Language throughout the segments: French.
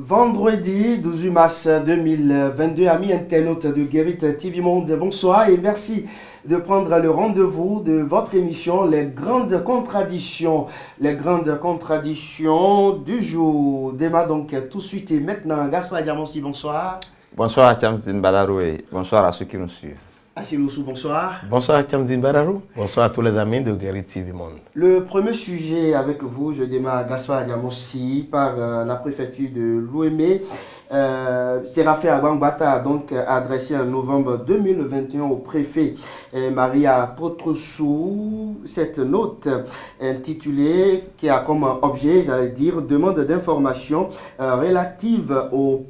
Vendredi 12 mars 2022, amis internautes de Guérit TV Monde, bonsoir et merci de prendre le rendez-vous de votre émission Les Grandes Contradictions. Les Grandes Contradictions du jour. Démarre donc tout de suite et maintenant. Gaspard Diamonsi, bonsoir. Bonsoir à Chamzine Badarou et bonsoir à ceux qui nous suivent. Achille bonsoir. Bonsoir à Chamzine Badarou. Bonsoir à tous les amis de Guérit TV Monde. Le premier sujet avec vous, je démarre Gaspard Diamonsi par la préfecture de Lomé. Séraphin Agbangbata a donc adressé en novembre 2021 au préfet Maria Potroussou cette note intitulée qui a comme objet, j'allais dire, demande d'information relative aux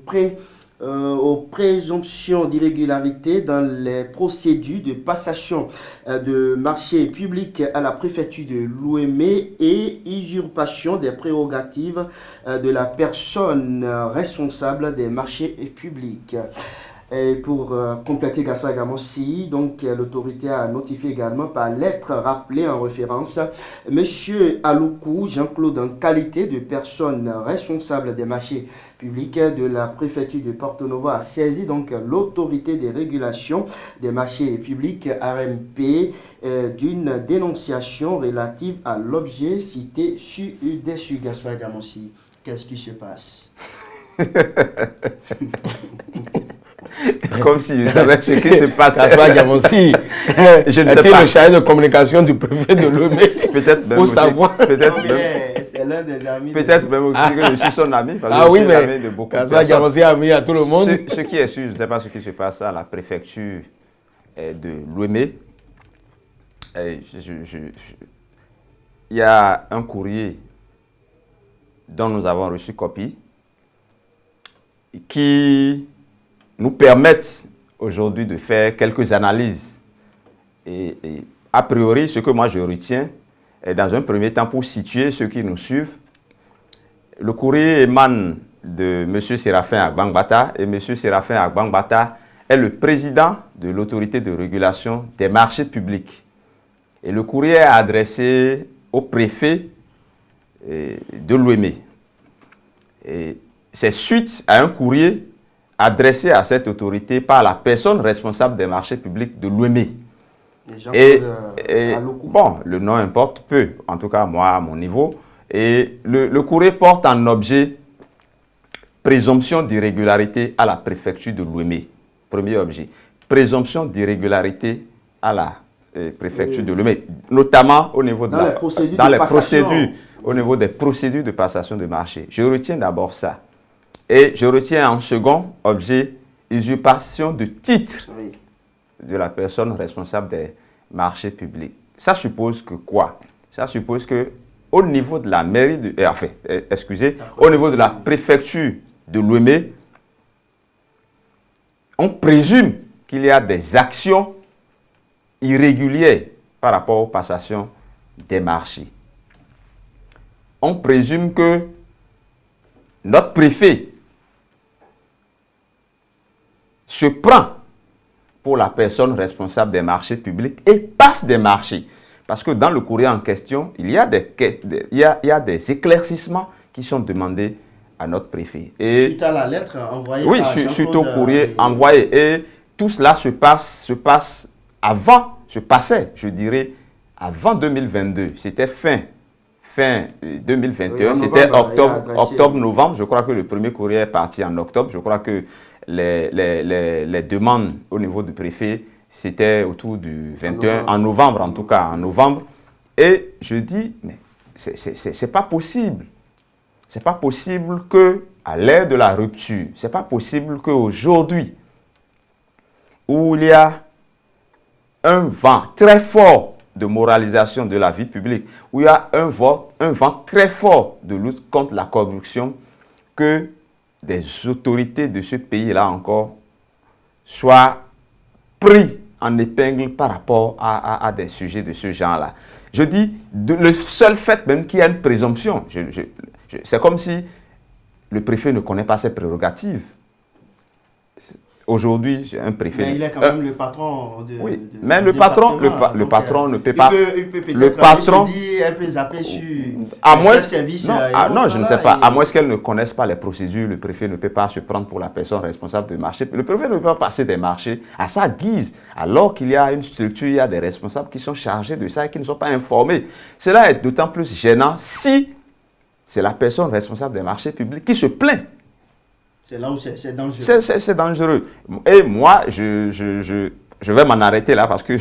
présomptions d'irrégularité dans les procédures de passation de marchés publics à la préfecture de Lomé et usurpation des prérogatives de la personne responsable des marchés publics. Et pour compléter Gaspard Diamonsi, donc l'autorité a notifié également par lettre rappelée en référence M. Aloukou Jean-Claude en qualité de personne responsable des marchés publics de la préfecture de Porto Novo a saisi donc l'autorité des régulations des marchés publics RMP d'une dénonciation relative à l'objet cité sur Gaspard Diamonsi. Qu'est-ce qui se passe? Comme si je savais ce qui se passe. Gaspard Diamonsi, je ne sais pas. le chargé de communication du préfet de Lomé? Peut-être même aussi. Peut-être même. C'est l'un des amis. Peut-être même aussi que je suis son ami. Parce que Ah je oui, suis mais l'ami de beaucoup de Gaspard personnes. Diamonsi a mis à tout le monde. Ce qui est sûr, je ne sais pas ce qui se passe à la préfecture de Lomé. Il y a un courrier dont nous avons reçu copie qui nous permettent aujourd'hui de faire quelques analyses. Et a priori, ce que moi je retiens, est dans un premier temps pour situer ceux qui nous suivent. Le courrier émane de M. Séraphin Agbangbata et M. Séraphin Agbangbata est le président de l'autorité de régulation des marchés publics. Et le courrier est adressé au préfet de Lomé. Et c'est suite à un courrier adressé à cette autorité par la personne responsable des marchés publics de Lomé. Et bon, le nom importe peu, en tout cas moi à mon niveau. Et le courrier porte en objet présomption d'irrégularité à la préfecture de Lomé. Premier objet. Présomption d'irrégularité à la préfecture de Lomé, notamment au niveau de au niveau des procédures de passation de marché. Je retiens d'abord ça. Et je retiens en second objet usurpation de titre de la personne responsable des marchés publics. Ça suppose que quoi? Ça suppose que au niveau de la mairie de... au niveau de la préfecture de Lomé, on présume qu'il y a des actions irrégulières par rapport aux passations des marchés. On présume que notre préfet se prend pour la personne responsable des marchés publics et passe des marchés. Parce que dans le courrier en question, il y a des éclaircissements qui sont demandés à notre préfet. Et suite à la lettre envoyée oui, suite au courrier envoyé. Et tout cela se passait, je dirais, avant 2022. C'était fin 2021, c'était octobre-novembre. Je crois que le premier courrier est parti en octobre. Je crois que les demandes au niveau du préfet, c'était autour du 21, en novembre en tout cas, en novembre. Et je dis, mais c'est pas possible. C'est pas possible qu'à l'ère de la rupture, c'est pas possible qu'aujourd'hui, où il y a un vent très fort de moralisation de la vie publique, où il y a un vent très fort de lutte contre la corruption, que des autorités de ce pays-là encore soient pris en épingle par rapport à des sujets de ce genre-là. Je dis, le seul fait même qu'il y a une présomption, c'est comme si le préfet ne connaît pas ses prérogatives. aujourd'hui, un préfet... Mais il est quand même le patron de... Oui, mais le patron ne peut pas... Il peut le patron... se dire, elle peut zapper sur à moins, le service. non, je ne sais pas. À moins qu'elle ne connaisse pas les procédures, le préfet ne peut pas se prendre pour la personne responsable de marché. Le préfet ne peut pas passer des marchés à sa guise, alors qu'il y a une structure, il y a des responsables qui sont chargés de ça et qui ne sont pas informés. Cela est d'autant plus gênant si c'est la personne responsable des marchés publics qui se plaint. C'est là où c'est dangereux. C'est dangereux. Et moi, je vais m'en arrêter là parce que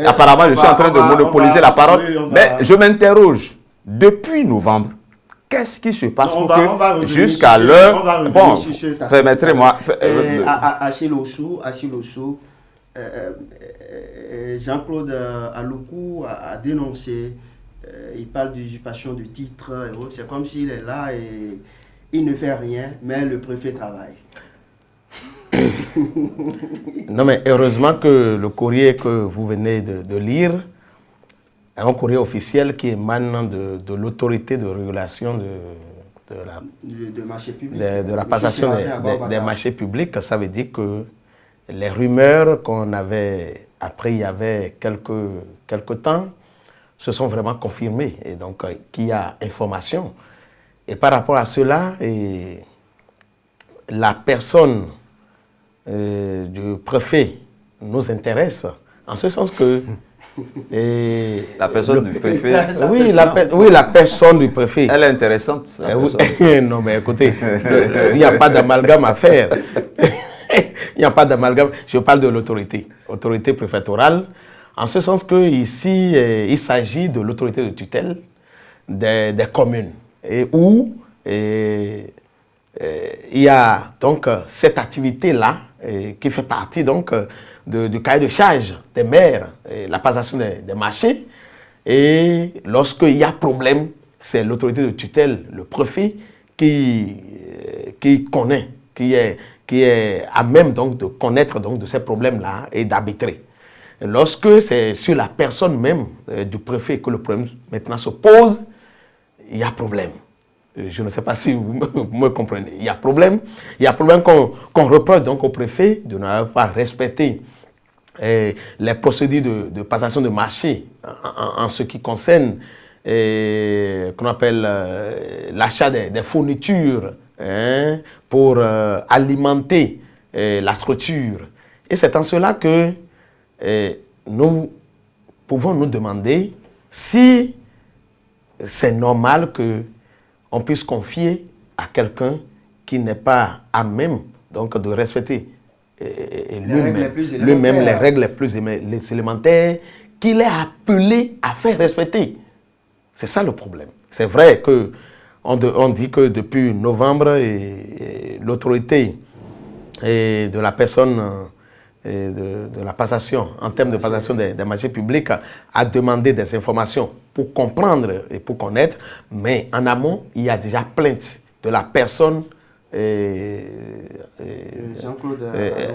apparemment, je suis en train de monopoliser la parole. Mais je m'interroge. Depuis novembre, qu'est-ce qui se passe pour que jusqu'à l'heure... Bon, permettez-moi... Achille Ossou, Jean-Claude Aloukou a dénoncé, il parle d'usurpation de titres et autres. C'est comme s'il est là et il ne fait rien, mais le préfet travaille. Non, mais heureusement que le courrier que vous venez de lire est un courrier officiel qui émane de l'autorité de régulation de la passation des marchés publics. Ça veut dire que les rumeurs qu'on avait après il y avait quelques temps se sont vraiment confirmées. Et donc, qu'il y a information. Et par rapport à cela, la personne du préfet nous intéresse, en ce sens que... la personne du préfet. Oui, la personne du préfet. Elle est intéressante. Non, mais écoutez, il n'y a pas d'amalgame à faire. Il n'y a pas d'amalgame. Je parle de l'autorité préfectorale, en ce sens que ici, il s'agit de l'autorité de tutelle des communes, et où il y a donc cette activité-là qui fait partie donc du cahier de charge des maires, la passation des marchés. Et lorsqu'il y a problème, c'est l'autorité de tutelle, le préfet, qui connaît, qui est à même donc de connaître donc de ces problèmes-là et d'arbitrer. Lorsque c'est sur la personne même du préfet que le problème maintenant se pose, il y a problème. Je ne sais pas si vous me comprenez. Il y a problème. Il y a problème qu'on reproche donc au préfet de n'avoir pas respecté les procédures de passation de marché en ce qui concerne qu'on appelle l'achat des fournitures pour alimenter la structure. Et c'est en cela que nous pouvons nous demander si c'est normal qu'on puisse confier à quelqu'un qui n'est pas à même donc, de respecter lui-même les règles les plus élémentaires qu'il est appelé à faire respecter. C'est ça le problème. C'est vrai qu'on dit que depuis novembre, l'autorité de la personne de la passation, en termes de passation des marchés publics, a demandé des informations pour comprendre et pour connaître, mais en amont, il y a déjà plainte de la personne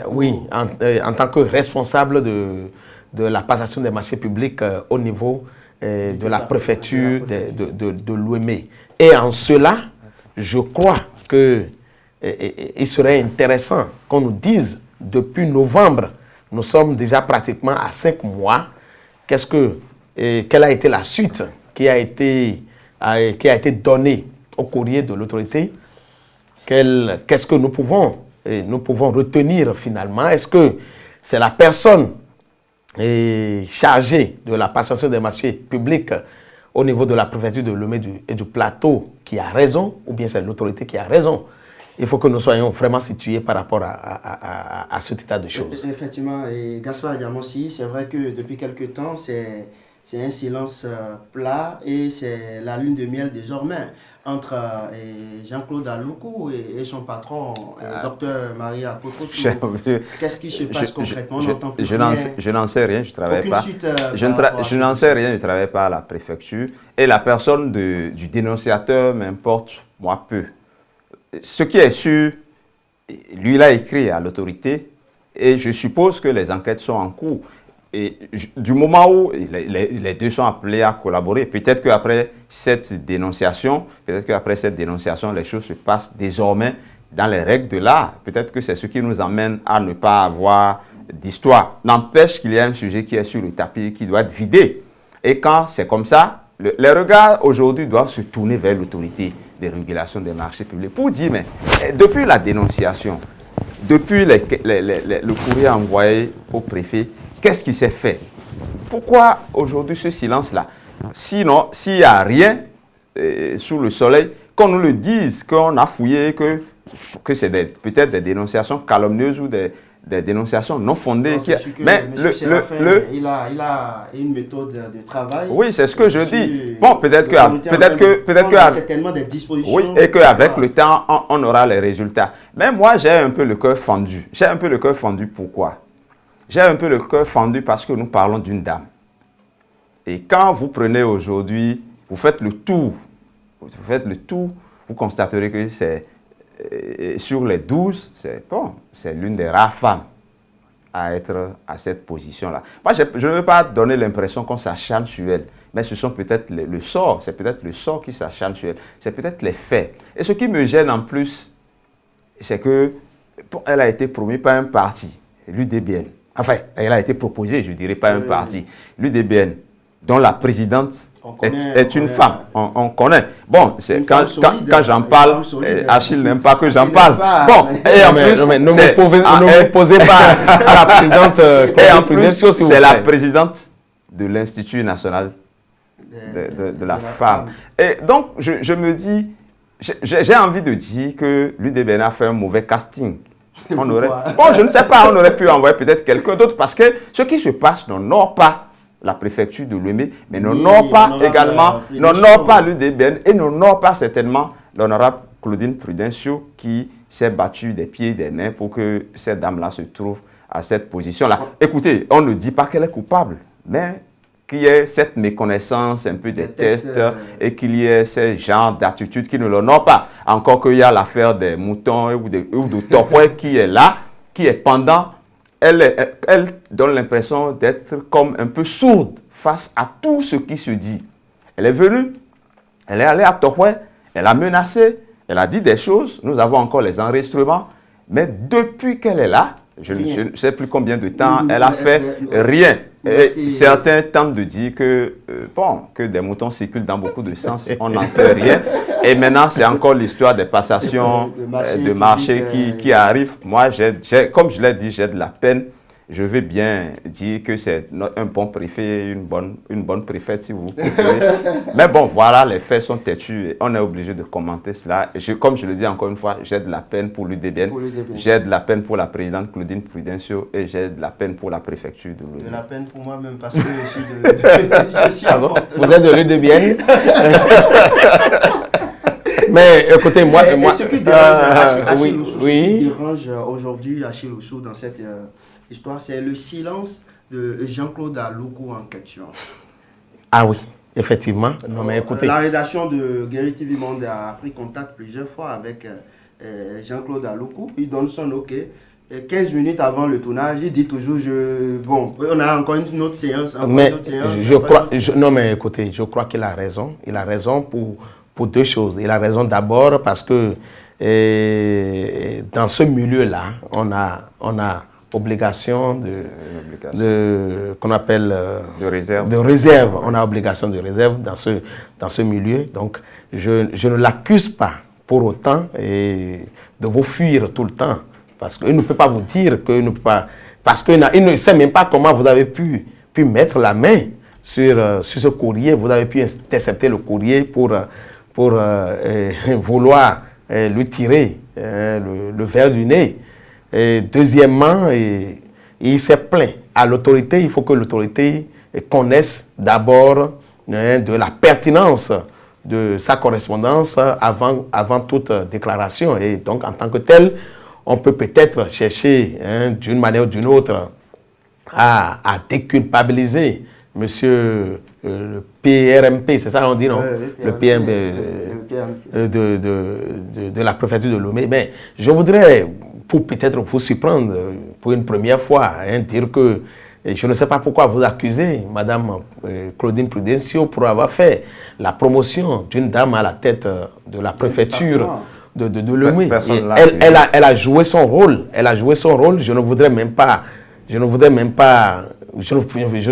oui, en tant que responsable de la passation des marchés publics au niveau de la préfecture de l'Ouémé. Et en cela, je crois qu'il serait intéressant qu'on nous dise, depuis novembre, nous sommes déjà pratiquement à 5 mois, quelle a été la suite qui a été donnée au courrier de l'autorité. Qu'est-ce que nous pouvons retenir finalement? Est-ce que c'est la personne chargée de la passation des marchés publics au niveau de la préfecture de Lomé et du plateau qui a raison, ou bien c'est l'autorité qui a raison? Il faut que nous soyons vraiment situés par rapport à cet état de choses. Effectivement, et Gaspard Diamossi, c'est vrai que depuis quelque temps, c'est un silence plat et c'est la lune de miel désormais entre Jean-Claude Aloukou et son patron, Dr Maria Potrosu. Qu'est-ce qui se passe concrètement? Je n'en sais rien, je ne travaille pas. Je n'en sais rien, je ne travaille pas à la préfecture. Et la personne du dénonciateur m'importe, moi, peu. Ce qui est sûr, lui, il a écrit à l'autorité et je suppose que les enquêtes sont en cours. Et du moment où les deux sont appelés à collaborer, peut-être qu'après cette dénonciation, les choses se passent désormais dans les règles de l'art. Peut-être que c'est ce qui nous amène à ne pas avoir d'histoire. N'empêche qu'il y a un sujet qui est sur le tapis, qui doit être vidé. Et quand c'est comme ça, les regards aujourd'hui doivent se tourner vers l'autorité des régulations des marchés publics pour dire, mais depuis la dénonciation, depuis le courrier envoyé au préfet, qu'est-ce qui s'est fait? Pourquoi aujourd'hui ce silence-là? Sinon, s'il n'y a rien sous le soleil, qu'on nous le dise, qu'on a fouillé, que c'est peut-être des dénonciations calomnieuses ou des dénonciations non fondées. Mais il a une méthode de travail. Oui, c'est ce que je dis. Bon, peut-être que certainement des dispositions. Oui, et qu'avec le temps, on aura les résultats. Mais moi, j'ai un peu le cœur fendu. J'ai un peu le cœur fendu, pourquoi? J'ai un peu le cœur fendu parce que nous parlons d'une dame. Et quand vous prenez aujourd'hui, vous faites le tour, vous constaterez que c'est sur les 12, c'est l'une des rares femmes à être à cette position-là. Moi, je ne veux pas donner l'impression qu'on s'acharne sur elle, mais ce sont peut-être le sort, c'est peut-être le sort qui s'acharne sur elle, c'est peut-être les faits. Et ce qui me gêne en plus, c'est que elle a été promue par un parti, l'UDBN. Enfin, elle a été proposée, je dirais, par un parti, l'UDBN, dont la présidente est une femme. On connaît. Bon, quand j'en parle, Achille n'aime pas que j'en parle. Bon, et en plus, ne me posez pas à la présidente. Et en plus, c'est la présidente de l'Institut national de la femme. Et donc, je me dis, j'ai envie de dire que l'UDBN a fait un mauvais casting. Bon, je ne sais pas, on aurait pu envoyer peut-être quelqu'un d'autre parce que ce qui se passe n'honore pas la préfecture de Lomé, mais n'honore pas également, n'honore pas l'UDBN et n'honore pas certainement l'honorable Claudine Prudencio qui s'est battue des pieds et des mains pour que cette dame-là se trouve à cette position-là. Écoutez, on ne dit pas qu'elle est coupable, mais qu'il y ait cette méconnaissance un peu des tests et qu'il y ait ce genre d'attitude qui ne l'honorent pas. Encore qu'il y a l'affaire des moutons ou de Tokwe qui est là, qui est pendant. Elle donne l'impression d'être comme un peu sourde face à tout ce qui se dit. Elle est venue, elle est allée à Tokwe, elle a menacé, elle a dit des choses, nous avons encore les enregistrements, mais depuis qu'elle est là, je ne sais plus combien de temps, elle a fait rien. Et certains tentent de dire que, que des moutons circulent dans beaucoup de sens, on n'en sait rien. Et maintenant, c'est encore l'histoire des passations de marché qui arrivent. Moi, comme je l'ai dit, j'ai de la peine. Je veux bien dire que c'est un bon préfet, une bonne préfète, si vous préférez. Mais bon, voilà, les faits sont têtus et on est obligé de commenter cela. Et comme je le dis encore une fois, j'ai de la peine pour l'UDBN, j'ai de la peine pour la présidente Claudine Prudencio et j'ai de la peine pour la préfecture de l'UDBN. De la peine pour moi-même parce que je suis Vous êtes de l'UDBN? Mais écoutez, moi... ce qui dérange aujourd'hui Achille Oussou dans cette histoire, c'est le silence de Jean-Claude Aloukou en question. Ah oui, effectivement. Non, mais écoutez. La rédaction de Guéri TV Monde a pris contact plusieurs fois avec Jean-Claude Aloukou. Il donne son OK. 15 minutes avant le tournage, il dit toujours, on a encore une autre séance. Non, mais écoutez, je crois qu'il a raison. Il a raison pour deux choses. Il a raison d'abord parce que dans ce milieu-là, on a obligation qu'on appelle de réserve. De réserve. On a obligation de réserve dans ce milieu. Donc, je ne l'accuse pas pour autant de vous fuir tout le temps. Parce qu'il ne peut pas vous dire qu'il ne peut pas... Parce qu'il ne sait même pas comment vous avez pu mettre la main sur ce courrier. Vous avez pu intercepter le courrier pour vouloir lui tirer le verre du nez. Et deuxièmement, il s'est plaint à l'autorité. Il faut que l'autorité connaisse d'abord de la pertinence de sa correspondance avant toute déclaration. Et donc, en tant que tel, on peut peut-être chercher d'une manière ou d'une autre à déculpabiliser monsieur le PRMP, c'est ça on dit, non? Le PRMP de la préfecture de Lomé. Mais je voudrais, pour peut-être vous surprendre pour une première fois, dire que je ne sais pas pourquoi vous accusez Madame Claudine Prudencio pour avoir fait la promotion d'une dame à la tête de la préfecture de Lomé. Personne l'a Elle a joué son rôle. Elle a joué son rôle. Je ne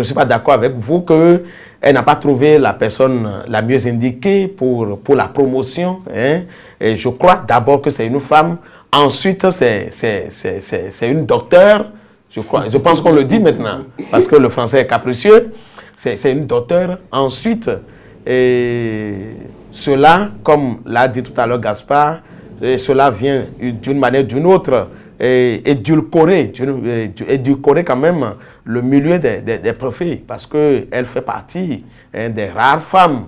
suis pas d'accord avec vous qu'elle n'a pas trouvé la personne la mieux indiquée pour la promotion. Hein. Et je crois d'abord que c'est une femme. Ensuite, c'est une docteure. Je pense qu'on le dit maintenant, parce que le français est capricieux. C'est une docteure. Ensuite, cela, comme l'a dit tout à l'heure Gaspard, cela vient d'une manière ou d'une autre édulcorer quand même le milieu des préfets, parce qu'elle fait partie des rares femmes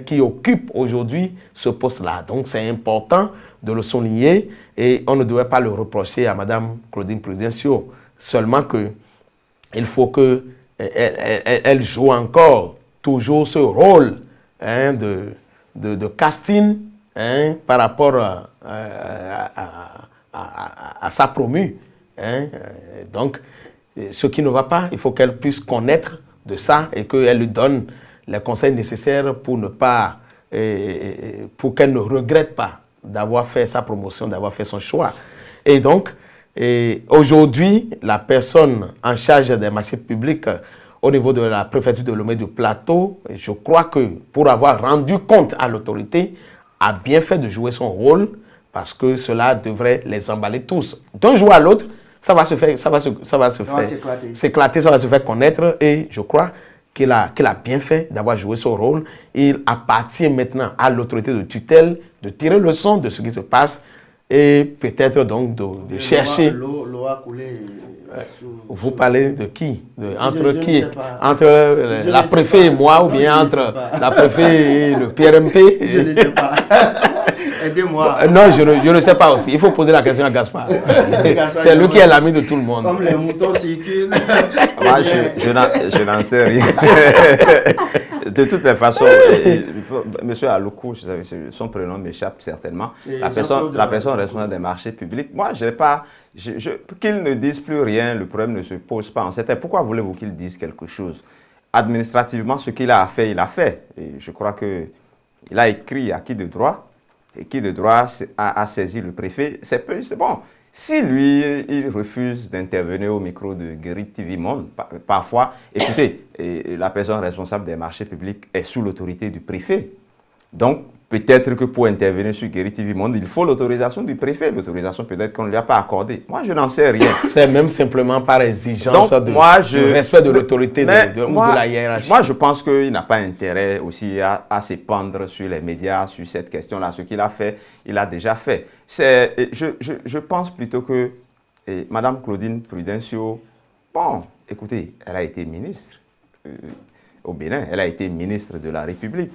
qui occupent aujourd'hui ce poste-là. Donc c'est important de le souligner et on ne devrait pas le reprocher à Mme Claudine Prudencio. Seulement qu'il faut qu'elle joue encore toujours ce rôle de casting par rapport à sa promue. Donc, ce qui ne va pas, il faut qu'elle puisse connaître de ça et qu'elle lui donne les conseils nécessaires pour qu'elle ne regrette pas d'avoir fait sa promotion, d'avoir fait son choix. Et donc, aujourd'hui, la personne en charge des marchés publics au niveau de la préfecture de Lomé du Plateau, je crois que pour avoir rendu compte à l'autorité, a bien fait de jouer son rôle parce que cela devrait les emballer tous. D'un jour à l'autre, ça va se faire s'éclater, ça va se faire connaître et je crois qu'il a bien fait d'avoir joué son rôle. Il appartient maintenant à l'autorité de tutelle de tirer le son de ce qui se passe et peut-être donc de chercher. L'eau a coulé. Vous parlez de qui? Entre qui? Entre la préfet et moi ou bien entre la préfet et le PRMP? Je ne sais pas. Aidez-moi. Non, je ne sais pas aussi. Il faut poser la question à Gaspard. C'est lui qui est l'ami de tout le monde. Comme les moutons circulent. Moi, je n'en sais rien. De toutes les façons, monsieur Aloukou, son prénom m'échappe certainement. La personne responsable des marchés publics, moi, je n'ai pas... Qu'ils ne disent plus rien, le problème ne se pose pas. Pourquoi voulez-vous qu'ils disent quelque chose? Administrativement, ce qu'il a fait, il a fait. Et je crois qu'il a écrit à qui de droit. Et qui de droit a saisi le préfet. C'est bon. Si lui, il refuse d'intervenir au micro de Guérit TV Monde, parfois, écoutez, la personne responsable des marchés publics est sous l'autorité du préfet. Donc, peut-être que pour intervenir sur Guérit TV Monde, il faut l'autorisation du préfet. L'autorisation peut-être qu'on ne lui a pas accordée. Moi, je n'en sais rien. C'est même simplement par exigence de respect de l'autorité de la hiérarchie. Moi, je pense qu'il n'a pas intérêt aussi à s'épandre sur les médias, sur cette question-là. Ce qu'il a fait, il a déjà fait. Je pense plutôt que Mme Claudine Prudencio, bon, écoutez, elle a été ministre au Bénin. Elle a été ministre de la République.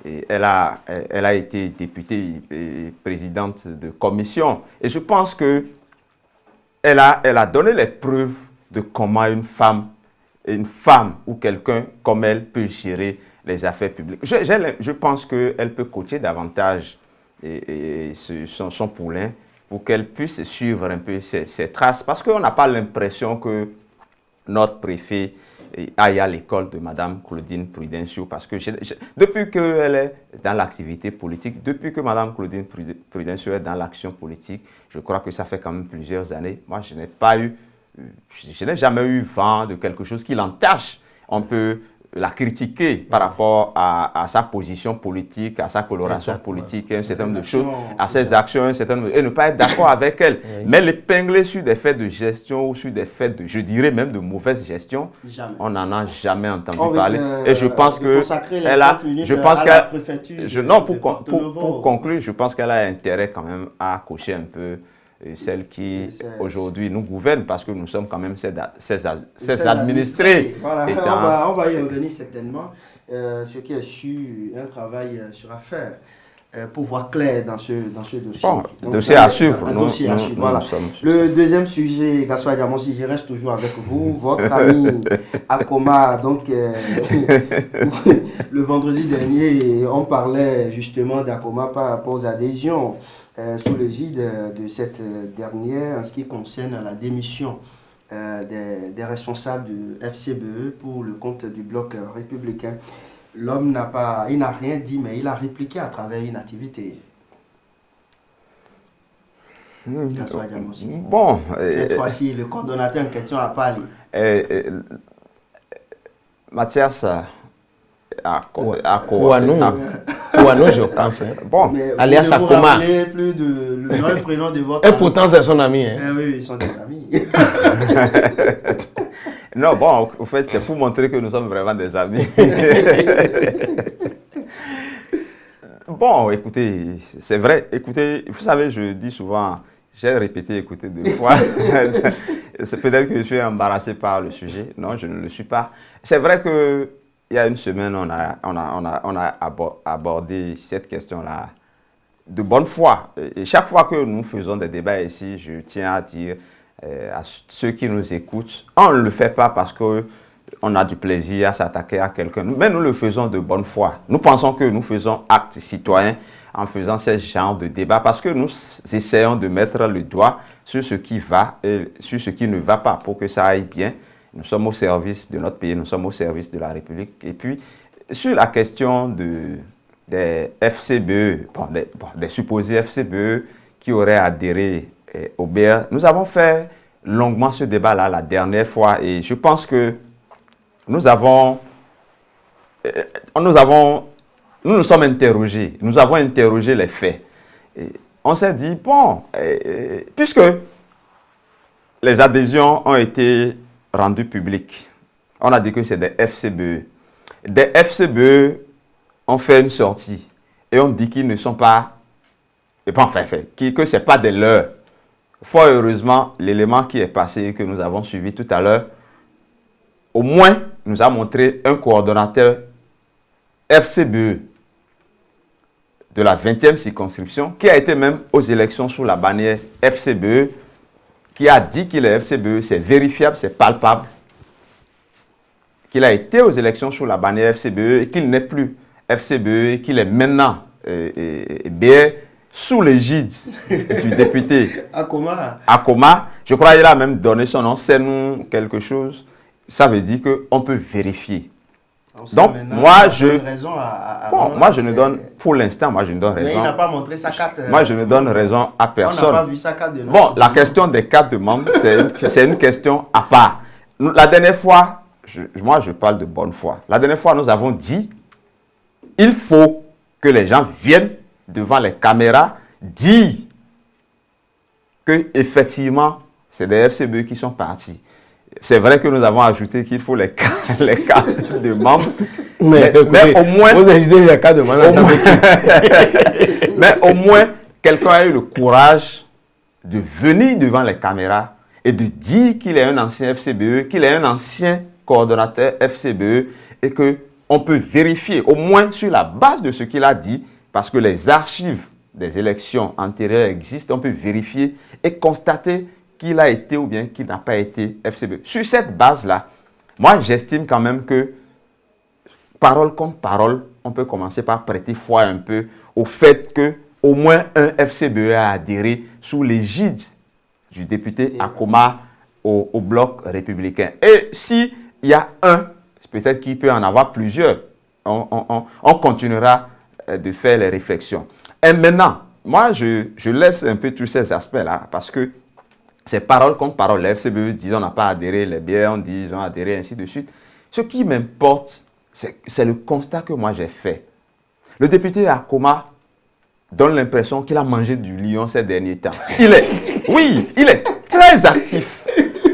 Et elle a été députée et présidente de commission. Et je pense qu'elle a donné les preuves de comment une femme ou quelqu'un comme elle peut gérer les affaires publiques. Je pense qu'elle peut coacher davantage son poulain pour qu'elle puisse suivre un peu ses traces. Parce qu'on n'a pas l'impression que notre préfet aille à l'école de Mme Claudine Prudencio, parce que depuis qu'elle est dans l'activité politique, depuis que Mme Claudine Prudencio est dans l'action politique, je crois que ça fait quand même plusieurs années. Moi, je n'ai jamais eu vent de quelque chose qui l'entache. On peut la critiquer par rapport à sa position politique, à sa coloration politique, un certain nombre de choses, à ses actions, et ne pas être d'accord avec elle. Oui. Mais l'épingler sur des faits de gestion ou sur des faits, je dirais même de mauvaise gestion, on n'en a jamais entendu parler. Et je pense que pour conclure, je pense qu'elle a intérêt quand même à cocher un peu celle qui aujourd'hui nous gouverne, parce que nous sommes quand même ses administrés. Voilà, on va y revenir certainement. Ce qui est sûr, un travail sera fait pour voir clair dans ce dossier. Bon, dossier à suivre. Voilà. Le deuxième sujet, Gaspard Diamonsi, je reste toujours avec vous. Votre ami Akoma, donc le vendredi dernier, on parlait justement d'Akoma par rapport aux adhésions. Sous l'égide de cette dernière en ce qui concerne la démission des responsables du FCBE pour le compte du bloc républicain. L'homme n'a rien dit, mais il a répliqué à travers une activité. Gaspard Diamossi. Bon. Cette fois-ci, le coordonnateur en question a parlé. Mathias Kouanou, je pense. Hein. Bon, alias Akoma. Plus de le nom et prénom de votre Et pourtant, c'est son ami. Hein. Oui, ils sont des amis. Non, bon, au fait, c'est pour montrer que nous sommes vraiment des amis. Bon, écoutez, c'est vrai. Écoutez, vous savez, je dis souvent, j'ai répété, écoutez, 2 fois. C'est peut-être que je suis embarrassé par le sujet. Non, je ne le suis pas. C'est vrai que il y a une semaine, on a abordé cette question-là de bonne foi. Et chaque fois que nous faisons des débats ici, je tiens à dire à ceux qui nous écoutent, on ne le fait pas parce qu'on a du plaisir à s'attaquer à quelqu'un, mais nous le faisons de bonne foi. Nous pensons que nous faisons acte citoyen en faisant ce genre de débat parce que nous essayons de mettre le doigt sur ce qui va et sur ce qui ne va pas pour que ça aille bien. Nous sommes au service de notre pays, nous sommes au service de la République. Et puis, sur la question des FCBE, des supposés FCBE qui auraient adhéré au BR, nous avons fait longuement ce débat-là la dernière fois et je pense que nous nous sommes interrogés, nous avons interrogé les faits. Et on s'est dit, bon, puisque les adhésions ont été rendues publiques, on a dit que c'est des FCBE. Des FCBE ont fait une sortie et on dit qu'ils ne sont pas, que ce n'est pas des leurs. Fort heureusement, l'élément qui est passé et que nous avons suivi tout à l'heure, au moins nous a montré un coordonnateur FCBE de la 20e circonscription, qui a été même aux élections sous la bannière FCBE, qui a dit qu'il est FCBE, c'est vérifiable, c'est palpable, qu'il a été aux élections sous la bannière FCBE et qu'il n'est plus FCBE et qu'il est maintenant BR sous l'égide du député Akoma. Je crois qu'il a même donné son nom, c'est nous quelque chose. Ça veut dire qu'on peut vérifier. Donc, moi, je ne donne, pour l'instant, moi, je ne donne raison. Mais il n'a pas montré sa carte. Moi, je ne donne raison à personne. On n'a pas vu sa carte de membre. Bon, la question des cartes de membres, c'est une question à part. La dernière fois, moi, je parle de bonne foi. La dernière fois, nous avons dit, il faut que les gens viennent devant les caméras dire que effectivement, c'est des FCBE qui sont partis. C'est vrai que nous avons ajouté qu'il faut les cartes de membres. Mais au moins, vous ajoutez les cartes de membres. Mais au moins, quelqu'un a eu le courage de venir devant les caméras et de dire qu'il est un ancien FCBE, qu'il est un ancien coordonnateur FCBE et qu'on peut vérifier, au moins sur la base de ce qu'il a dit, parce que les archives des élections antérieures existent, on peut vérifier et constater qu'il a été ou bien qu'il n'a pas été FCBE. Sur cette base-là, moi j'estime quand même que, parole contre parole, on peut commencer par prêter foi un peu au fait qu'au moins un FCBE a adhéré sous l'égide du député Akoma au bloc républicain. Et s'il y a un, peut-être qu'il peut en avoir plusieurs, on continuera de faire les réflexions. Et maintenant, moi je laisse un peu tous ces aspects-là parce que c'est parole contre parole. Les FCBE disent on n'a pas adhéré, les BR on dit ils ont adhéré, ainsi de suite. Ce qui m'importe, c'est le constat que moi j'ai fait. Le député Akoma donne l'impression qu'il a mangé du lion ces derniers temps. Il est très actif.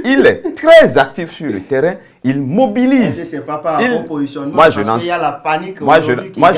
Il est très actif sur le terrain. Il mobilise. C'est pas par rapport au positionnement. Moi, je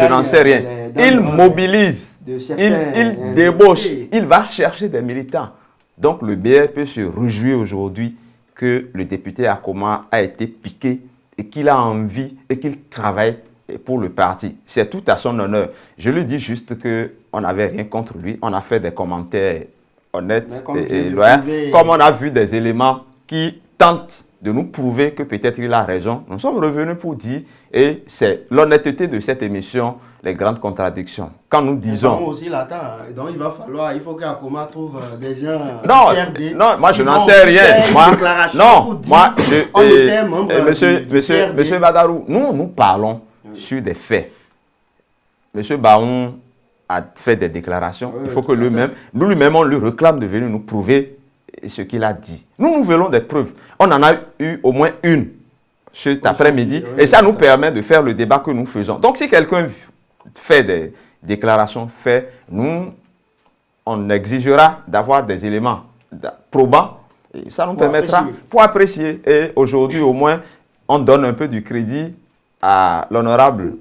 n'en sais rien. Il mobilise. Il débauche. Il va chercher des militants. Donc, le BR peut se réjouir aujourd'hui que le député Akoma a été piqué et qu'il a envie et qu'il travaille pour le parti. C'est tout à son honneur. Je lui dis juste qu'on n'avait rien contre lui. On a fait des commentaires honnêtes et loyaux. Comme on a vu des éléments qui tentent de nous prouver que peut-être il a raison, nous sommes revenus pour dire, et c'est l'honnêteté de cette émission, les grandes contradictions. Quand nous disons... Nous aussi l'attend, donc il faut qu'Akoma trouve des gens... Non, moi je n'en sais rien. Monsieur Badarou, nous parlons sur des faits. Monsieur Baon a fait des déclarations. Il faut que lui-même, on lui réclame de venir nous prouver ce qu'il a dit. Nous voulons des preuves. On en a eu au moins une cet après-midi et ça nous permet de faire le débat que nous faisons. Donc, si quelqu'un fait des déclarations, nous, on exigera d'avoir des éléments probants et ça nous permettra pour apprécier. Et aujourd'hui, au moins, on donne un peu du crédit à l'honorable.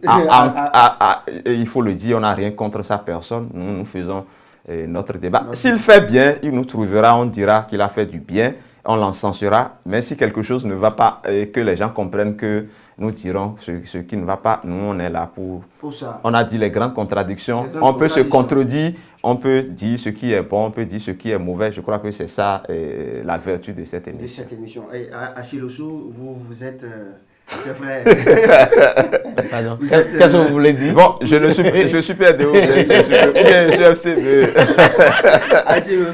Il faut le dire, on n'a rien contre sa personne. Nous faisons notre débat. S'il fait bien, il nous trouvera, on dira qu'il a fait du bien, on l'encensera. Mais si quelque chose ne va pas et que les gens comprennent que nous dirons ce qui ne va pas, nous on est là pour ça. On a dit les grandes contradictions. On peut se contredire, on peut dire ce qui est bon, on peut dire ce qui est mauvais. Je crois que c'est ça la vertu de cette émission. Et Achille Ossou, vous êtes... C'est vrai. Pardon. Qu'est-ce que vous voulez dire? Bon, je suis PRDO, ou bien je suis FCB.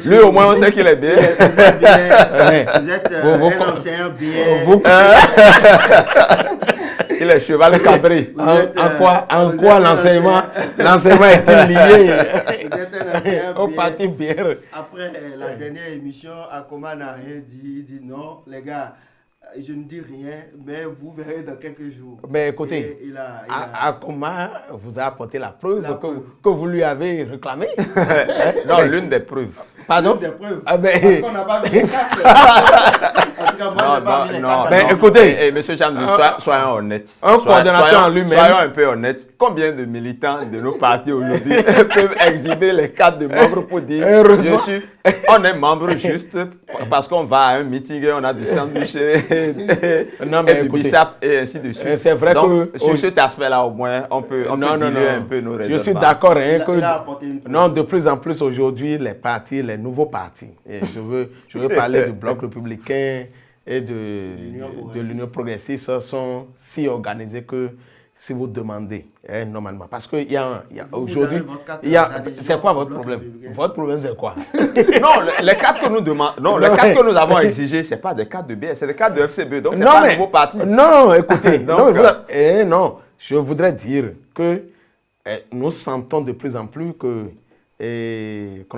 Lui, au moins, on sait qu'il est bien. Vous êtes un enseignant bien. Il est cheval cabré. En quoi l'enseignement est-il lié Vous êtes un enseignant au parti Pierre? Après la dernière émission, Akoma n'a rien dit. Il dit non, les gars. Je ne dis rien, mais vous verrez dans quelques jours. Mais écoutez, Akoma vous a apporté la preuve que vous lui avez réclamée. Non, l'une des preuves. Pardon? L'une des preuves. Parce qu'on n'a pas vu les cartes. En tout cas, moi, je n'ai pas vu les cartes. Mais écoutez, monsieur Chamdou, soyons honnêtes. Un coordonnateur en lui-même. Soyons un peu honnêtes. Combien de militants de nos partis aujourd'hui peuvent exhiber les cartes de membres pour dire on est membre juste parce qu'on va à un meeting et on a du sandwich et du bissap et ainsi de suite. C'est vrai. Donc, sur cet aspect-là, au moins, on peut diluer un peu nos raisonnements. Je suis d'accord. Non, de plus en plus aujourd'hui, les partis, les nouveaux partis, et je veux parler du Bloc républicain et de l'Union progressiste, sont si organisés que si vous demandez, normalement. Parce qu'il y a aujourd'hui... C'est quoi votre problème? Votre problème, c'est quoi? Non, les cartes que nous demandons... Non, les cartes que nous avons exigées, ce n'est pas des cartes de BS, c'est des cartes de FCB. Donc, ce n'est pas un nouveau parti. Non, écoutez. Non, je voudrais dire que nous sentons de plus en plus qu'on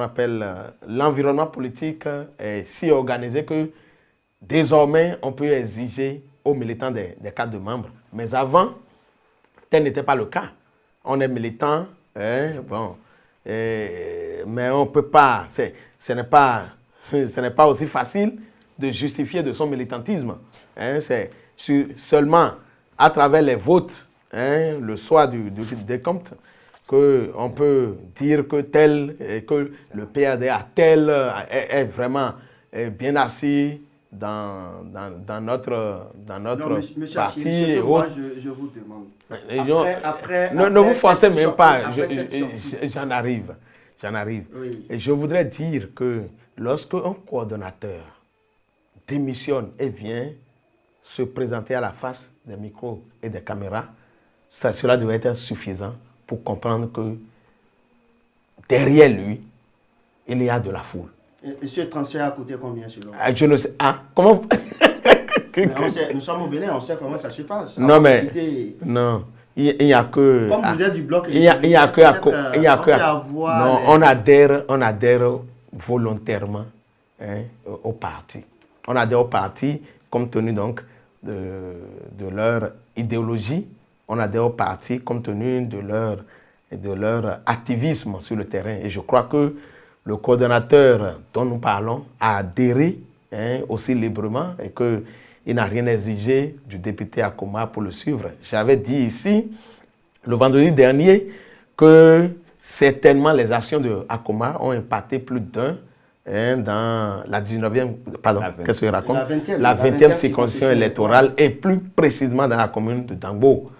appelle l'environnement politique est si organisé que désormais, on peut exiger aux militants des cartes de membres. Mais avant, tel n'était pas le cas. On est militant, mais on ne peut pas, ce n'est pas aussi facile de justifier de son militantisme. C'est seulement à travers les votes, le soir du décompte, qu'on peut dire que que le PRD est vraiment bien assis dans notre parti. Et moi, je vous demande. Ne vous forcez même pas, j'en arrive. Oui. Et je voudrais dire que lorsque un coordonnateur démissionne et vient se présenter à la face des micros et des caméras, cela doit être suffisant pour comprendre que derrière lui, il y a de la foule. Et ce transfert a coûté combien selon vous? Je ne sais. Comment? Nous sommes au Bénin, on sait comment ça se passe. Non, mais. Non. Il n'y a que. Comme vous êtes du bloc. Il n'y a que. Non, on adhère volontairement au parti. On adhère au parti compte tenu donc de leur idéologie. On adhère au parti compte tenu de leur activisme sur le terrain. Et je crois que le coordonnateur dont nous parlons a adhéré aussi librement et qu'il n'a rien exigé du député Akoma pour le suivre. J'avais dit ici, le vendredi dernier, que certainement les actions de Akoma ont impacté plus d'un dans la 19e, pardon, qu'est-ce que je raconte? La 20e circonscription électorale et plus précisément dans la commune de Dangbo.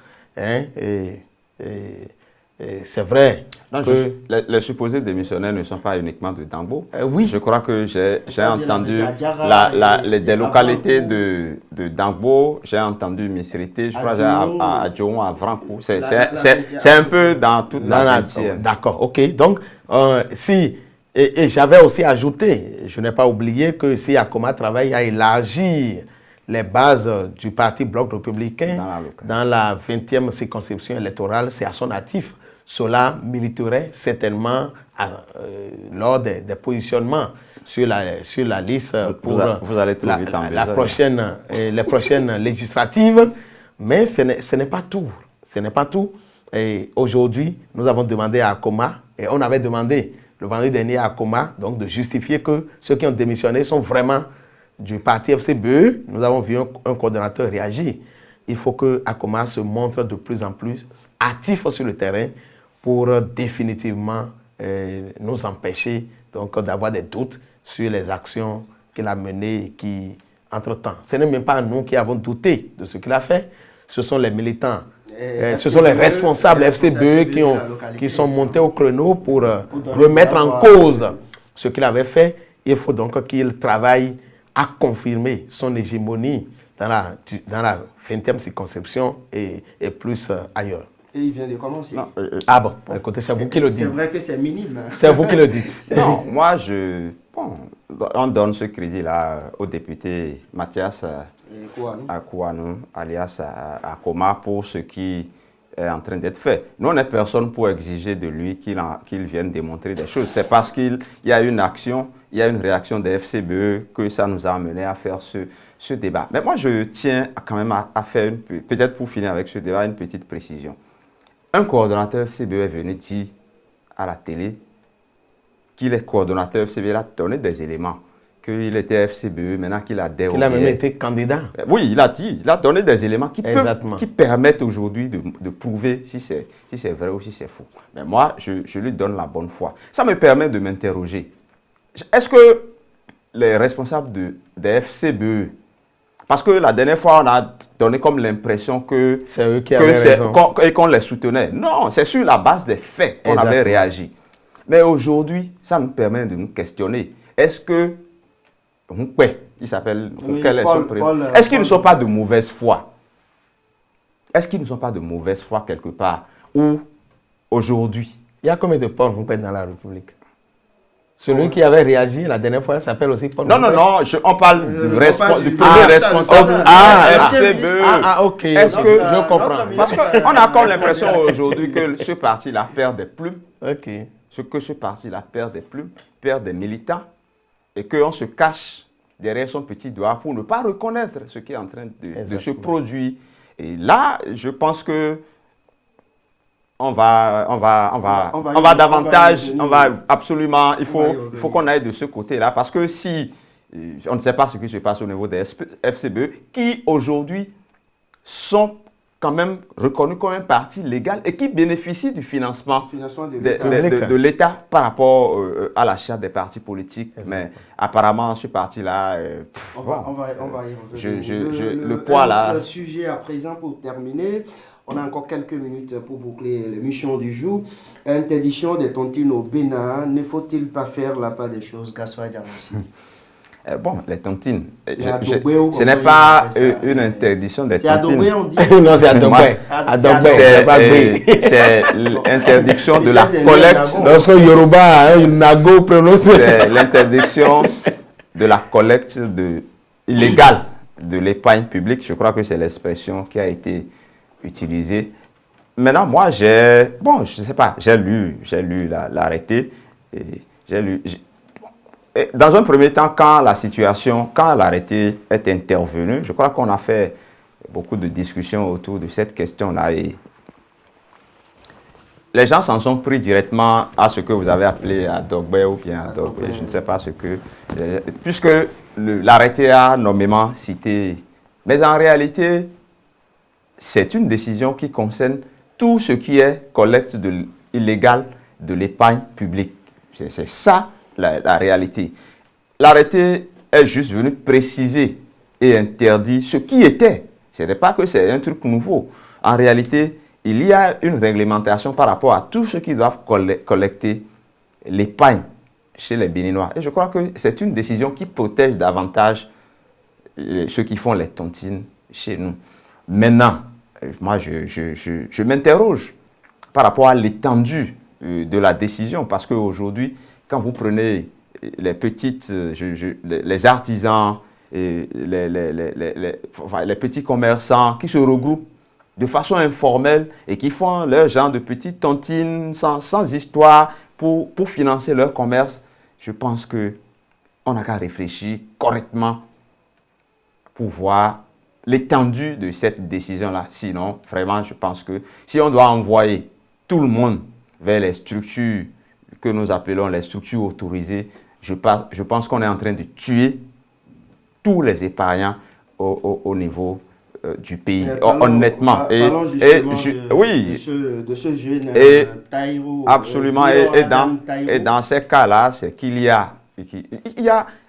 C'est vrai. Non, les supposés démissionnaires ne sont pas uniquement de Dangbo. Oui. Je crois que j'ai entendu des localités de Dangbo, j'ai entendu Misrité, je crois que j'ai à Djouon, à Vrankou. C'est un peu dans toute la 20e. D'accord, ok. Donc, et j'avais aussi ajouté, je n'ai pas oublié que si Akoma travaille à élargir les bases du parti Bloc républicain dans la 20e circonscription électorale, c'est à son actif. cela mériterait certainement lors des positionnements sur la liste pour vous allez trop vite en les prochaines législatives. Mais ce n'est pas tout. Ce n'est pas tout. Et aujourd'hui, nous avons demandé à Akoma, et on avait demandé le vendredi dernier à Akoma donc de justifier que ceux qui ont démissionné sont vraiment du parti FCBE. Nous avons vu un coordonnateur réagir. Il faut que Akoma se montre de plus en plus actif sur le terrain pour définitivement nous empêcher d'avoir des doutes sur les actions qu'il a menées et qui, entre-temps, ce n'est même pas nous qui avons douté de ce qu'il a fait, ce sont les militants, ce sont les responsables FCBE qui sont montés au créneau pour remettre en cause ce qu'il avait fait. Il faut donc qu'il travaille à confirmer son hégémonie dans la 20e circonscription et plus ailleurs. Et il vient de commencer. Non, ah bon, écoutez, c'est vous qui le dites. C'est vrai que c'est minime. C'est vous qui le dites. Non, moi, on donne ce crédit-là au député Mathias Akouanou, alias Akoma, pour ce qui est en train d'être fait. Nous, on n'est personne pour exiger de lui qu'il vienne démontrer des choses. C'est parce qu'il y a une action, il y a une réaction des FCBE que ça nous a amené à faire ce débat. Mais moi, je tiens quand même à faire, peut-être pour finir avec ce débat, une petite précision. Un coordonnateur FCBE est venu dire à la télé qu'il est coordonnateur FCBE, il a donné des éléments, qu'il était FCBE, maintenant qu'il a dérogé. Il a même été candidat. Oui, il a donné des éléments qui permettent aujourd'hui de prouver si c'est vrai ou si c'est faux. Mais moi, je lui donne la bonne foi. Ça me permet de m'interroger. Est-ce que les responsables des FCBE, parce que la dernière fois, on a donné comme l'impression que c'est eux qui avaient raison et qu'on les soutenait. Non, c'est sur la base des faits qu'on avait réagi. Mais aujourd'hui, ça nous permet de nous questionner. Est-ce que il s'appelle est-ce qu'ils ne sont pas de mauvaise foi? Est-ce qu'ils ne sont pas de mauvaise foi quelque part? Ou aujourd'hui? Il y a combien de Paul Mouquet dans la République? Celui qui avait réagi la dernière fois s'appelle aussi Paul Mouquet. Non, on parle du premier responsable FCBE. Ok. Est-ce que je comprends? Parce qu'on a comme l'impression aujourd'hui que ce parti-là perd des plumes. Ok. Ce parti-là perd des plumes, perd des militants, et qu'on se cache derrière son petit doigt pour ne pas reconnaître ce qui est en train de se produire. Et là, je pense que on va absolument, il faut qu'on aille de ce côté-là, parce que si on ne sait pas ce qui se passe au niveau des FCBE, qui aujourd'hui sont quand même reconnus comme un parti légal et qui bénéficie du financement de l'État par rapport à l'achat des partis politiques. Mais apparemment, ce parti-là, on va y revenir. Le poids là. Le sujet à présent pour terminer. On a encore quelques minutes pour boucler l'émission du jour. Interdiction des tontines au Bénin. Ne faut-il pas faire la part des choses, Gaspard Diamossi? Bon, les tontines, ce n'est pas une interdiction des tontines. On dit. Non, c'est c'est l'interdiction de la collecte. Lorsque Yoruba, Nago prononce. C'est l'interdiction de la collecte illégale de l'épargne publique. Je crois que c'est l'expression qui a été utilisée. Maintenant, moi, je ne sais pas, j'ai lu l'arrêté. Dans un premier temps, quand l'arrêté est intervenu, je crois qu'on a fait beaucoup de discussions autour de cette question-là. Et les gens s'en sont pris directement à ce que vous avez appelé à Dogbe ou bien à Dogbe, je ne sais pas ce que... Puisque l'arrêté a nommément cité. Mais en réalité, c'est une décision qui concerne tout ce qui est collecte illégale de l'épargne publique. C'est ça la réalité. L'arrêté est juste venu préciser et interdire ce qui était. Ce n'est pas que c'est un truc nouveau. En réalité, il y a une réglementation par rapport à tous ceux qui doivent collecter l'épargne chez les Béninois. Et je crois que c'est une décision qui protège davantage ceux qui font les tontines chez nous. Maintenant, moi, je m'interroge par rapport à l'étendue de la décision, parce qu'aujourd'hui, quand vous prenez les petites, les artisans, et les petits commerçants qui se regroupent de façon informelle et qui font leur genre de petites tontines sans histoire pour financer leur commerce, je pense qu'on n'a qu'à réfléchir correctement pour voir l'étendue de cette décision-là. Sinon, vraiment, je pense que si on doit envoyer tout le monde vers les structures que nous appelons les structures autorisées, je pense qu'on est en train de tuer tous les épargnants au niveau du pays, honnêtement. Oui, de ce jeune Taïro. Absolument. Et dans ces cas-là, c'est qu'il y a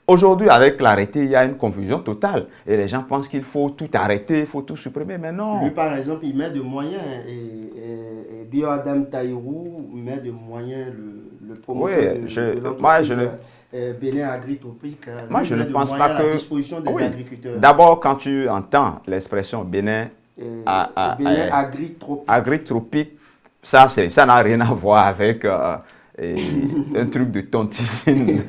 aujourd'hui, avec l'arrêté, il y a une confusion totale. Et les gens pensent qu'il faut tout arrêter, il faut tout supprimer, mais non. Lui, par exemple, il met de moyens. Et Bio Adam Taïrou met de moyens, le promoteur de l'entreprise Bénin Agritropique. Moi, je ne pense pas que... disposition des agriculteurs. D'abord, quand tu entends l'expression Bénin Agritropique. Agritropique, ça n'a rien à voir avec... un truc de tontine.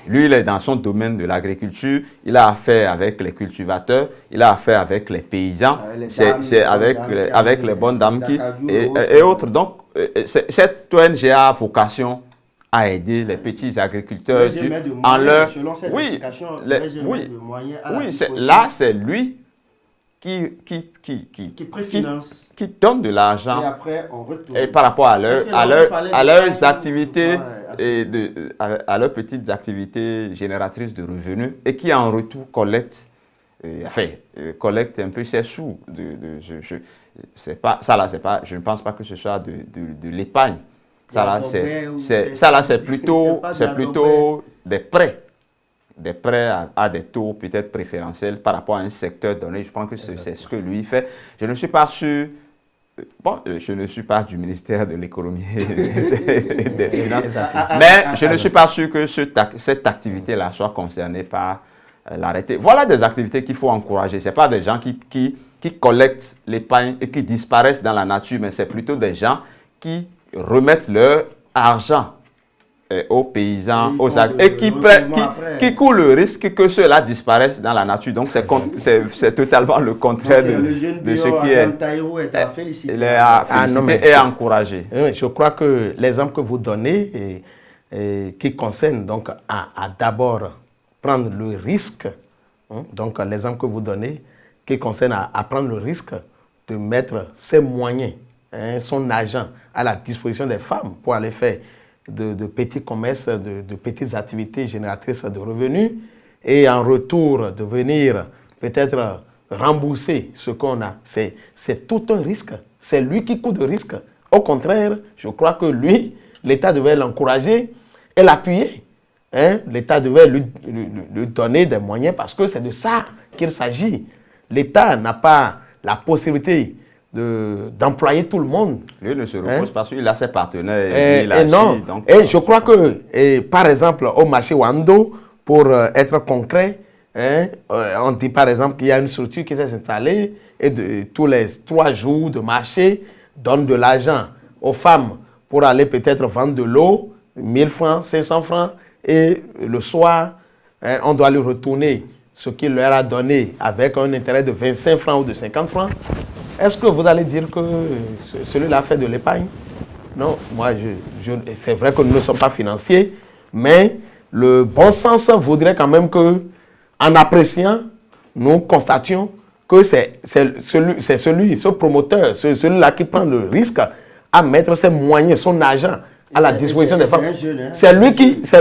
Lui, il est dans son domaine de l'agriculture. Il a affaire avec les cultivateurs. Il a affaire avec les paysans. C'est avec les bonnes dames et autres. Donc, cette ONG a vocation à aider les petits agriculteurs en leur... Oui, là, c'est lui qui donne de l'argent. Et après, on retourne. Et par rapport à leurs activités, à leurs petites activités génératrices de revenus, et qui en retour collecte un peu ses sous. Je ne pense pas que ce soit de l'épargne. C'est plutôt des prêts. Des prêts à des taux peut-être préférentiels par rapport à un secteur donné. Je pense que c'est ce que lui fait. Je ne suis pas sûr... Bon, je ne suis pas du ministère de l'économie et des finances, mais je ne suis pas sûr que cette activité-là soit concernée par l'arrêté. Voilà des activités qu'il faut encourager. Ce n'est pas des gens qui collectent l'épargne et qui disparaissent dans la nature, mais c'est plutôt des gens qui remettent leur argent aux paysans, aux agriculteurs, qui courent le risque que ceux-là disparaissent dans la nature. Donc, c'est totalement le contraire de ce qui est. Il est à féliciter et à encourager. Je crois que l'exemple que vous donnez, qui concerne donc à d'abord prendre le risque, donc l'exemple que vous donnez, qui concerne à prendre le risque de mettre ses moyens, son argent à la disposition des femmes pour aller faire de petits commerces, de petites activités génératrices de revenus, et en retour de venir peut-être rembourser ce qu'on a. C'est tout un risque. C'est lui qui court de risque. Au contraire, je crois que lui, l'État devait l'encourager et l'appuyer. L'État devait lui donner des moyens parce que c'est de ça qu'il s'agit. L'État n'a pas la possibilité d'employer tout le monde. Lui ne se repose parce qu'il a ses partenaires et il agit. Non. Donc, je crois que, par exemple, au marché Wando, pour être concret, on dit par exemple qu'il y a une structure qui s'est installée et tous les 3 jours de marché donne de l'argent aux femmes pour aller peut-être vendre de l'eau, 1000 francs, 500 francs, et le soir, on doit lui retourner ce qu'il leur a donné avec un intérêt de 25 francs ou de 50 francs. Est-ce que vous allez dire que celui-là fait de l'épargne? Non, moi, c'est vrai que nous ne sommes pas financiers, mais le bon sens voudrait quand même que, en appréciant, nous constations que c'est ce promoteur, celui-là qui prend le risque à mettre ses moyens, son argent à la disposition des femmes. C'est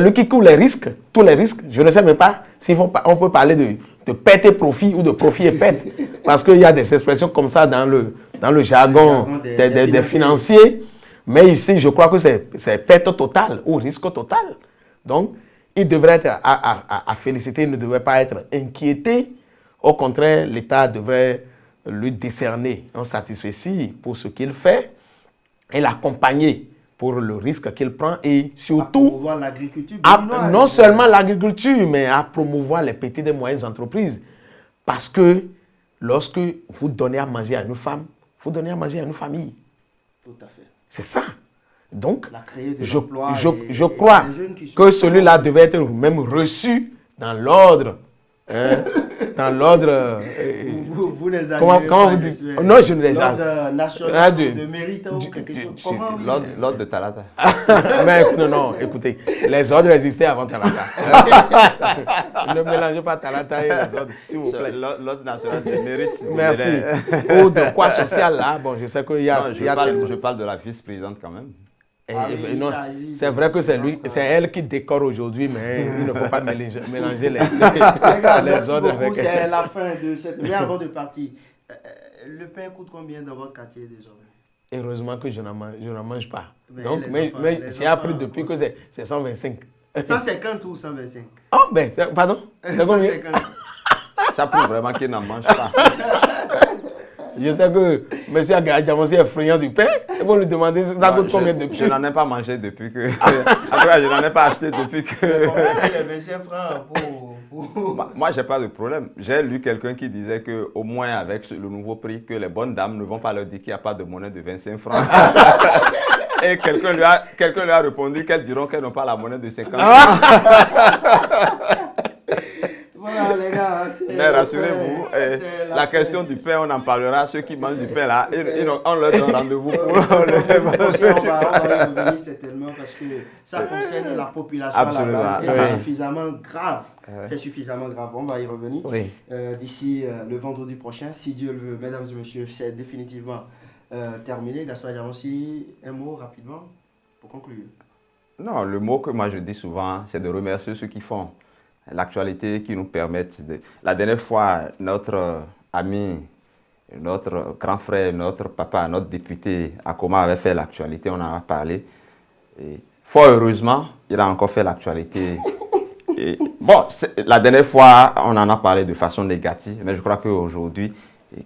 lui qui court les risques, tous les risques. Je ne sais même pas si on peut parler de perte et profit ou de profit et perte. Parce qu'il y a des expressions comme ça dans le jargon des financiers. Mais ici, je crois que c'est perte totale ou risque total. Donc, il devrait être à féliciter, il ne devrait pas être inquiété. Au contraire, l'État devrait lui décerner un satisfecit pour ce qu'il fait et l'accompagner pour le risque qu'il prend et surtout non seulement l'agriculture, mais à promouvoir les petites et moyennes entreprises. Parce que lorsque vous donnez à manger à une femme, vous donnez à manger à une famille. Tout à fait. C'est ça. Donc, je crois que celui-là devait être même reçu dans l'ordre maintenant, l'ordre... Vous les avez comment vous dites? Non, je ne les ai pas. L'ordre national de mérite ou quelque chose. Comment L'ordre de Talata. Mais non, écoutez, les ordres existaient avant Talata. Ne mélangez pas Talata et les ordres, s'il vous plaît. L'ordre national de mérite. Merci. Ou de quoi social, là? Bon, je sais qu'il y a... Non, je parle de la vice-présidente quand même. Non, c'est vrai que c'est elle qui décore aujourd'hui, mais il ne faut pas mélanger les ordres avec elle. C'est la fin de cette... Mais avant de partir, le pain coûte combien dans votre quartier désormais? Heureusement que je n'en mange pas. Mais Donc, j'ai appris depuis que c'est 125. 150 ou 125? Oh, ben, pardon? 150. Ça prouve vraiment qu'il n'en mange pas. Je sais que M. Agadjamonsi est friand du pain. Ils vont lui demander ça coûte combien de pain. Je n'en ai pas mangé depuis que... En tout cas, je n'en ai pas acheté depuis que... Les 25 francs pour... Moi, je n'ai pas de problème. J'ai lu quelqu'un qui disait qu'au moins avec le nouveau prix, que les bonnes dames ne vont pas leur dire qu'il n'y a pas de monnaie de 25 francs. Et quelqu'un lui a répondu qu'elles diront qu'elles n'ont pas la monnaie de 50 francs. Voilà les gars, mais rassurez-vous, la question du pain, on en parlera. Ceux qui mangent du pain là, on leur donne rendez-vous pour on va y revenir certainement parce que ça concerne la population là-bas. Et c'est suffisamment grave. C'est suffisamment grave. On va y revenir d'ici le vendredi prochain, si Dieu le veut. Mesdames et messieurs, c'est définitivement terminé. Gaspard Agadjamonsi, un mot rapidement pour conclure. Non, le mot que moi je dis souvent, c'est de remercier ceux qui font l'actualité, qui nous permettent de... La dernière fois, notre ami, notre grand frère, notre papa, notre député Akoma avait fait l'actualité, on en a parlé. Et fort heureusement, il a encore fait l'actualité. Bon, la dernière fois, on en a parlé de façon négative, mais je crois qu'aujourd'hui,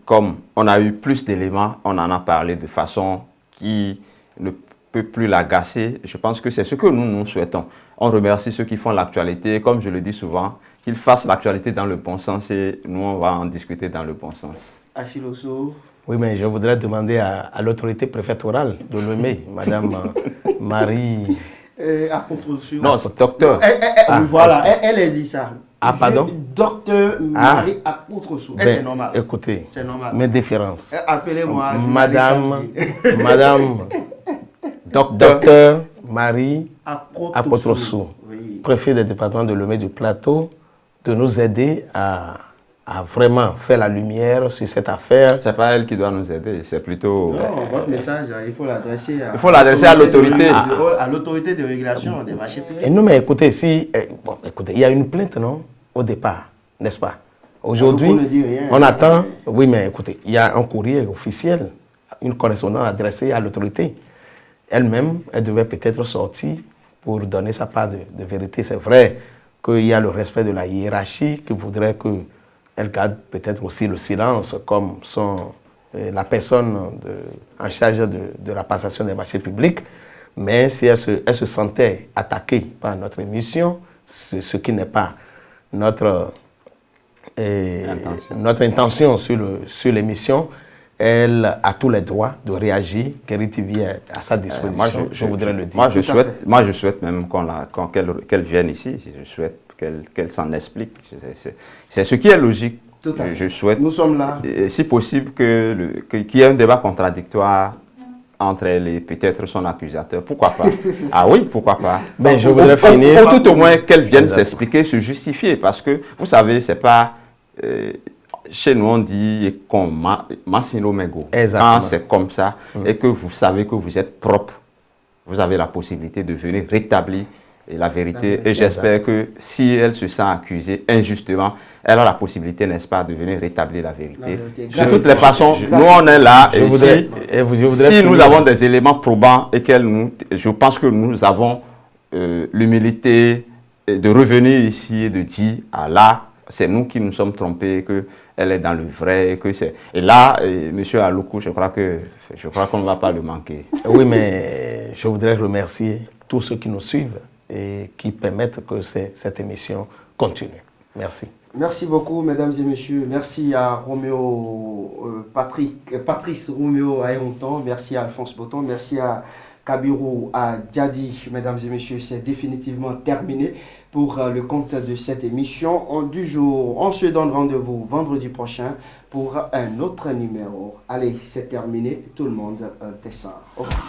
comme on a eu plus d'éléments, on en a parlé de façon qui ne peut plus l'agacer. Je pense que c'est ce que nous souhaitons. On remercie ceux qui font l'actualité. Comme je le dis souvent, qu'ils fassent l'actualité dans le bon sens et nous, on va en discuter dans le bon sens. Achille Osso. Oui, mais je voudrais demander à l'autorité préfectorale de Lomé, Madame Marie... Non, c'est docteur. Voilà, elle hésite ça. Ah, pardon? Docteur Marie Apôtre-Sou. C'est normal. Écoutez, c'est normal. Mes différences. Appelez-moi. Madame Docteur Marie Apôtre-Sou, préfet du département de Lomé du Plateau, de nous aider à vraiment faire la lumière sur cette affaire. Ce n'est pas elle qui doit nous aider, c'est plutôt... Non, votre message, il faut l'adresser à l'autorité. À l'autorité de régulation des marchés publics. Et non, mais écoutez, il y a une plainte, non, au départ, n'est-ce pas? Aujourd'hui, on attend... Oui, mais écoutez, il y a un courrier officiel, une correspondance adressée à l'autorité. Elle-même, elle devait peut-être sortir pour donner sa part de vérité. C'est vrai qu'il y a le respect de la hiérarchie qui voudrait qu'elle garde peut-être aussi le silence comme la personne en charge de la passation des marchés publics. Mais si elle se sentait attaquée par notre émission, ce qui n'est pas notre intention sur l'émission, elle a tous les droits de réagir. Kerry TV est à sa disposition, je voudrais le dire. Moi, je souhaite même qu'elle vienne ici. Je souhaite qu'elle s'en explique. C'est ce qui est logique. Tout à fait. Je souhaite, nous sommes là. Si possible, qu'il y ait un débat contradictoire entre elle et peut-être son accusateur. Pourquoi pas? Ah oui, pourquoi pas? Ben, je voudrais finir. Ou tout au moins qu'elle vienne s'expliquer, se justifier. Parce que, vous savez, c'est pas... chez nous, on dit qu'on Massino Mego. Quand c'est comme ça et que vous savez que vous êtes propre, vous avez la possibilité de venir rétablir la vérité. Et j'espère que si elle se sent accusée injustement, elle a la possibilité, n'est-ce pas, de venir rétablir la vérité. De toutes les façons, nous, on est là. Et si nous avons des éléments probants et je pense que nous avons l'humilité de revenir ici et de dire, ah là, c'est nous qui nous sommes trompés, qu'elle est dans le vrai. Et là, M. Aloukou, je crois qu'on ne va pas le manquer. Oui, mais je voudrais remercier tous ceux qui nous suivent et qui permettent que cette émission continue. Merci. Merci beaucoup, mesdames et messieurs. Merci à Patrice Roméo Aéronton. Merci à Alphonse Botton. Merci à Kabiru a déjà dit, mesdames et messieurs, c'est définitivement terminé pour le compte de cette émission du jour. On se donne rendez-vous vendredi prochain pour un autre numéro. Allez, c'est terminé. Tout le monde descend. Au revoir.